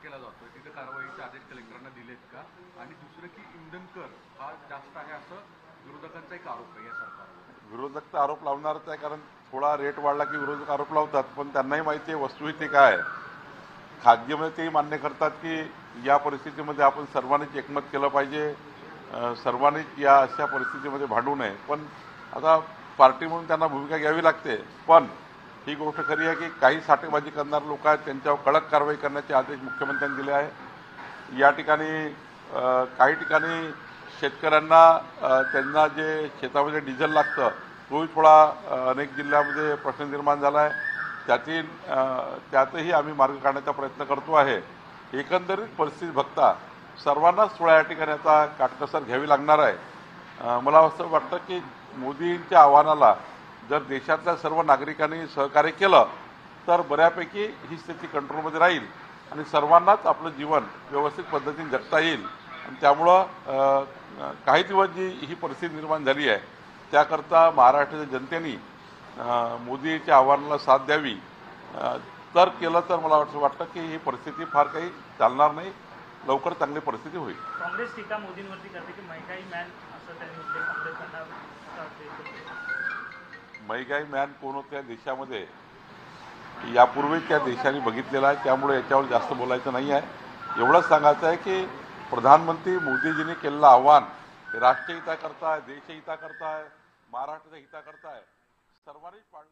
केला जातोय तिथे कारवाईचे आदेश कलेक्टरांना दिलेत का? आणि दुसरं की इंधन कर हा जास्त आहे असं विरोधकांचा एक आरोप आहे या सरकारवर. विरोधक तर आरोप लावणारच आहे, कारण थोडा रेट वाढला की विरोधक आरोप लावतात, पण त्यांनाही माहिती आहे वस्तुस्थिती काय आहे. खाद्यमध्ये तेही मान्य करतात की या परिस्थितीमध्ये आपण सर्वांनीच एकमत केलं पाहिजे, सर्वांनीच या अशा परिस्थितीमध्ये भांडू नये. पण आता पार्टी म्हणून त्यांना भूमिका घ्यावी लागते. पण ही गोष्ट खरी आहे की काही साठेबाजी करणारे लोक आहेत, त्यांच्यावर कडक कारवाई करण्याचे आदेश मुख्यमंत्र्यांनी दिले आहे. या ठिकाणी काही ठिकाणी शेतकऱ्यांना त्यांना जे शेतामध्ये डिझेल लागतं तोही थोडा अनेक जिल्ह्यामध्ये प्रश्न निर्माण झाला आहे. त्यातही आम्ही मार्ग काढण्याचा प्रयत्न करतो आहे. एकंदरीत परिस्थिती बघता सर्वांनाच थोड्या या ठिकाणी आता काटकसर घ्यावी लागणार आहे. मला असं वाटतं की मोदींच्या आव्हानाला जर देशातल्या सर्व नागरिकांनी सहकार्य केलं तर बऱ्यापैकी ही स्थिती कंट्रोलमध्ये राहील आणि सर्वांनाच आपलं जीवन व्यवस्थित पद्धतीने जगता येईल. आणि त्यामुळं काही दिवस जी ही परिस्थिती निर्माण झाली आहे त्याकरता महाराष्ट्राच्या जनतेने मोदीच्या आव्हानाला साथ द्यावी. तर केलं तर मला असं वाटतं की ही परिस्थिती फार काही चालणार नाही, लवकर चांगली परिस्थिती होईल. काँग्रेस टीका मोदींवरती करते की महंगाई मॅन असं त्यांनी म्हटले. काँग्रेस महंगाई मॅन कोण होत्या देशामध्ये यापूर्वी त्या देशाने बघितलेला आहे, त्यामुळे याच्यावर जास्त बोलायचं नाही आहे. एवढंच सांगायचं आहे की प्रधानमंत्री मोदीजींनी केलेलं आव्हान हे राष्ट्रहिताकरता आहे, देशहिताकरता आहे, महाराष्ट्राच्या हिताकरता आहे, सर्वांनीच पाळलं.